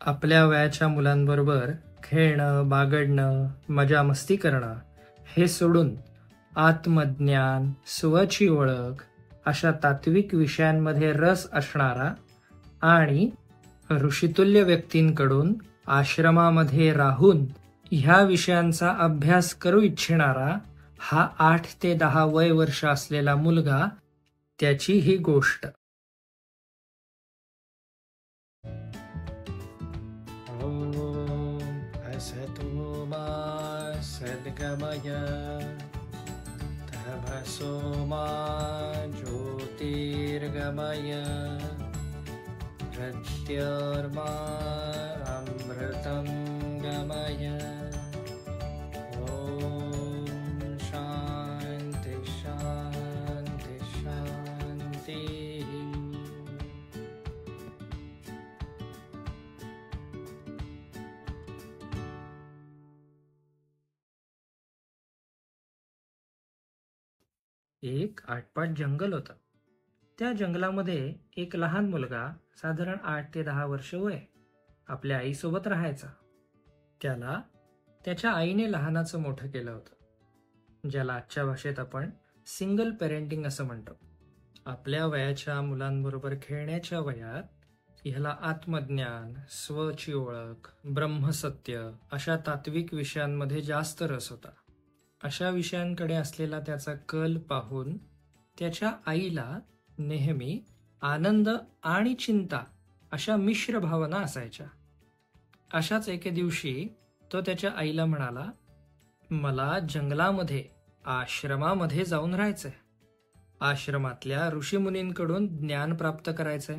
आपल्या वयाच्या मुलांबरोबर खेळणं, बागडणं, मजा मस्ती करणं हे सोडून आत्मज्ञान, स्वची ओळख अशा तात्विक विषयांमध्ये रस असणारा आणि ऋषितुल्य व्यक्तींकडून आश्रमामध्ये राहून ह्या विषयांचा अभ्यास करू इच्छिणारा हा 8 ते 10 वय वर्ष असलेला मुलगा, त्याची ही गोष्ट. ओम असतो मा सद्गमय तमसो मा ज्योतिर्गमय प्रत्यर्मा अमृतं गमय. ओम शांति शांति शांति. एक आटपाट जंगल होतं. त्या जंगलामध्ये एक लहान मुलगा, साधारण 8 ते 10 वर्ष वय, आपल्या आईसोबत राहायचा. त्याला त्याच्या आईने लहानाचं मोठं केलं होतं, ज्याला आजच्या भाषेत आपण सिंगल पेरेंटिंग असं म्हणतो. आपल्या वयाच्या मुलांबरोबर खेळण्याच्या वयात ह्याला आत्मज्ञान, स्वची ओळख, ब्रह्मसत्य अशा तात्विक विषयांमध्ये जास्त रस होता. अशा विषयांकडे असलेला त्याचा कल पाहून त्याच्या आईला नेहमी आनंद आणि चिंता अशा मिश्र भावना असायच्या. अशाच एके दिवशी तो त्याच्या आईला म्हणाला, मला जंगलामध्ये आश्रमामध्ये जाऊन राहायचंय. आश्रमातल्या ऋषीमुनींकडून ज्ञान प्राप्त करायचंय,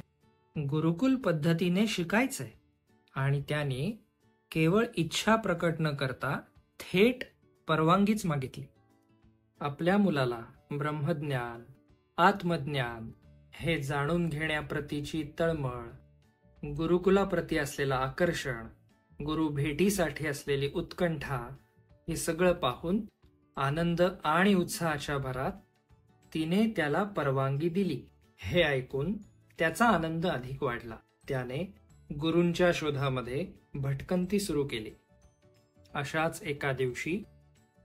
गुरुकुल पद्धतीने शिकायचंय. आणि त्याने केवळ इच्छा प्रकट न करता थेट परवानगीच मागितली. आपल्या मुलाला ब्रह्मज्ञान, आत्मज्ञान हे जाणून घेण्याप्रतीची तळमळ, गुरुकुलाप्रती असलेलं आकर्षण, गुरु भेटीसाठी असलेली उत्कंठा हे सगळं पाहून आनंद आणि उत्साहाच्या भरात तिने त्याला परवानगी दिली. हे ऐकून त्याचा आनंद अधिक वाढला. त्याने गुरूंच्या शोधामध्ये भटकंती सुरू केली. अशाच एका दिवशी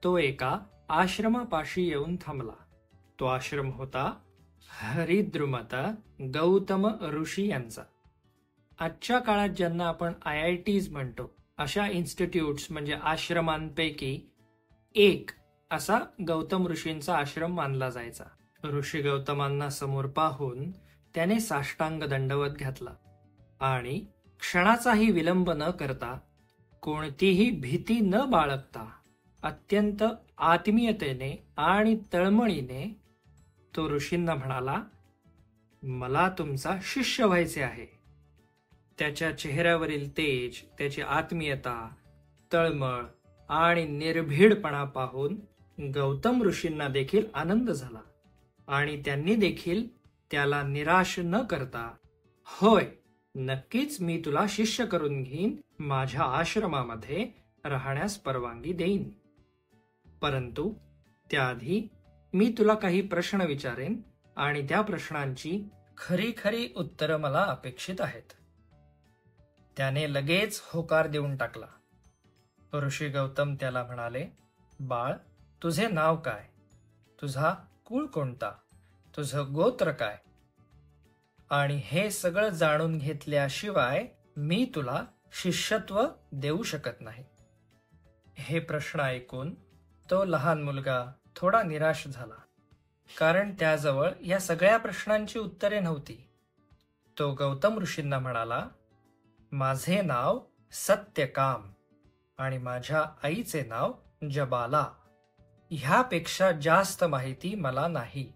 तो एका आश्रमापाशी येऊन थांबला. तो आश्रम होता हरिद्रुमत गौतम ऋषी यांचा. आजच्या काळात ज्यांना आपण IITs म्हणतो, अशा इन्स्टिट्यूट्स म्हणजे आश्रमांपैकी एक असा गौतम ऋषींचा आश्रम मानला जायचा. ऋषी गौतमांना समोर पाहून त्याने साष्टांग दंडवत घातला आणि क्षणाचाही विलंब न करता, कोणतीही भीती न बाळगता, अत्यंत आत्मीयतेने आणि तळमळीने तो ऋषींना म्हणाला, मला तुमचा शिष्य व्हायचे आहे. त्याच्या चेहऱ्यावरील तेज, त्याची आत्मीयता, तळमळ आणि निर्भीडपणा पाहून गौतम ऋषींना देखील आनंद झाला आणि त्यांनी देखील त्याला निराश न करता, होय नक्कीच मी तुला शिष्य करून घेईन, माझ्या आश्रमामध्ये राहण्यास परवानगी देईन. परंतु त्याआधी मी तुला काही प्रश्न विचारेन आणि त्या प्रश्नांची खरी खरी उत्तरं मला अपेक्षित आहेत. त्याने लगेच होकार देऊन टाकला. ऋषी गौतम त्याला म्हणाले, बाळ, तुझे नाव काय? तुझा कुळ कोणता? तुझं गोत्र काय? आणि हे सगळं जाणून घेतल्याशिवाय मी तुला शिष्यत्व देऊ शकत नाही. हे प्रश्न ऐकून तो लहान मुलगा थोडा निराश झाला, कारण त्याजवळ या सगळ्या प्रश्नांची उत्तरे नव्हती. तो गौतम ऋषींना म्हणाला, माझे नाव सत्यकाम आणि माझ्या आईचे नाव जबाला. ह्यापेक्षा जास्त माहिती मला नाही,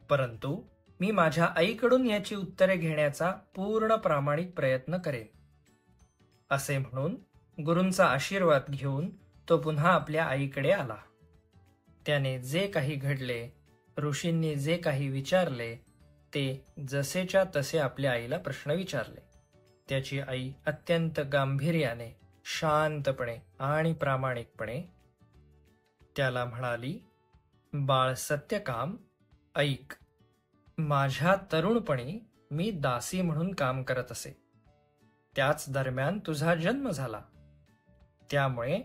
परंतु मी माझ्या आईकडून याची उत्तरे घेण्याचा पूर्ण प्रामाणिक प्रयत्न करेन. असे म्हणून गुरूंचा आशीर्वाद घेऊन तो पुन्हा आपल्या आईकडे आला. त्याने जे काही घडले, ऋषींनी जे काही विचारले, ते जसेच्या तसे आपल्या आईला प्रश्न विचारले. त्याची आई अत्यंत गांभीर्याने, शांतपणे आणि प्रामाणिकपणे त्याला म्हणाली, बाळ सत्यकाम, ऐक, माझ्या तरुणपणी मी दासी म्हणून काम करत असे. त्याच दरम्यान तुझा जन्म झाला. त्यामुळे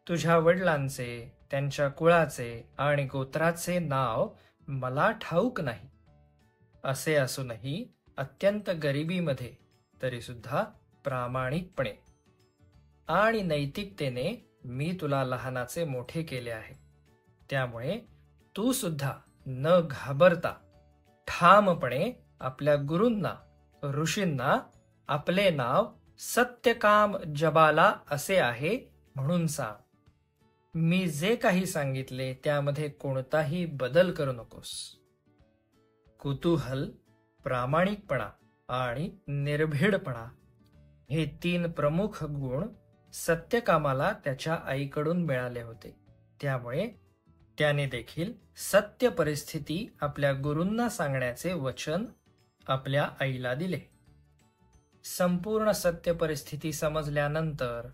तुझ्या वडिलांचे, त्यांच्या कुळाचे आणि गोत्राचे नाव मला ठाऊक नाही. असे असूनही अत्यंत गरिबीमध्ये तरी सुद्धा प्रामाणिकपणे आणि नैतिकतेने मी तुला लहानाचे मोठे केले आहे. त्यामुळे तू सुद्धा न घाबरता ठामपणे आपल्या गुरूंना, ऋषींना आपले नाव सत्यकाम जबाला असे आहे म्हणून सांग. मी जे काही सांगितले त्यामध्ये कोणताही बदल करू नकोस. कुतूहल, प्रामाणिकपणा आणि निर्भीडपणा हे 3 प्रमुख गुण सत्यकामाला त्याच्या आईकडून मिळाले होते. त्यामुळे त्याने देखील सत्य परिस्थिती आपल्या गुरूंना सांगण्याचे वचन आपल्या आईला दिले. संपूर्ण सत्य परिस्थिती समजल्यानंतर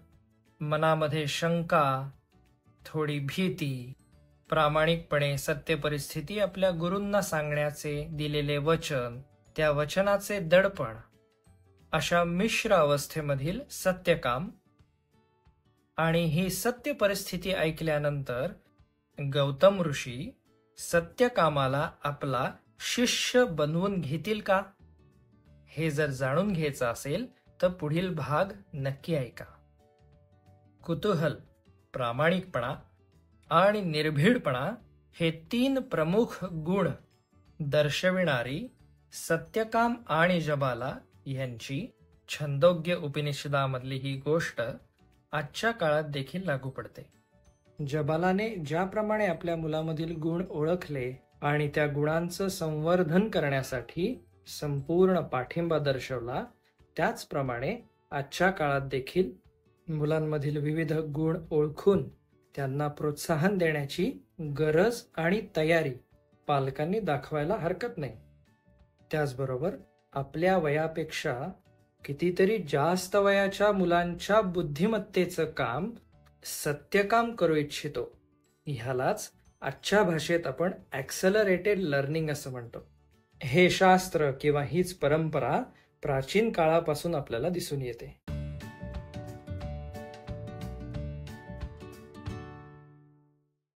मनामध्ये शंका, थोडी भीती, प्रामाणिकपणे सत्य परिस्थिती आपल्या गुरूंना सांगण्याचे दिलेले वचन, त्या वचनाचे दडपण, अशा मिश्र अवस्थेमधील सत्यकाम आणि ही सत्य परिस्थिती ऐकल्यानंतर गौतम ऋषी सत्यकामाला आपला शिष्य बनवून घेतील का? हे जर जाणून घ्यायचं असेल तर पुढील भाग नक्की ऐका. कुतूहल, प्रामाणिकपणा आणि निर्भीडपणा हे 3 प्रमुख गुण दर्शविणारी सत्यकाम आणि जबाला यांची छंदोग्य उपनिषदामधली ही गोष्ट आजच्या काळात देखील लागू पडते. जबालाने ज्याप्रमाणे आपल्या मुलामधील गुण ओळखले आणि त्या गुणांचं संवर्धन करण्यासाठी संपूर्ण पाठिंबा दर्शवला, त्याचप्रमाणे आजच्या काळात देखील मुलांमधील विविध गुण ओळखून त्यांना प्रोत्साहन देण्याची गरज आणि तयारी पालकांनी दाखवायला हरकत नाही. त्याचबरोबर आपल्या वयापेक्षा कितीतरी जास्त वयाच्या मुलांच्या बुद्धिमत्तेचं काम सत्यकाम करू इच्छितो. ह्यालाच आजच्या भाषेत आपण ॲक्सेलरेटेड लर्निंग असं म्हणतो. हे शास्त्र किंवा हीच परंपरा प्राचीन काळापासून आपल्याला दिसून येते.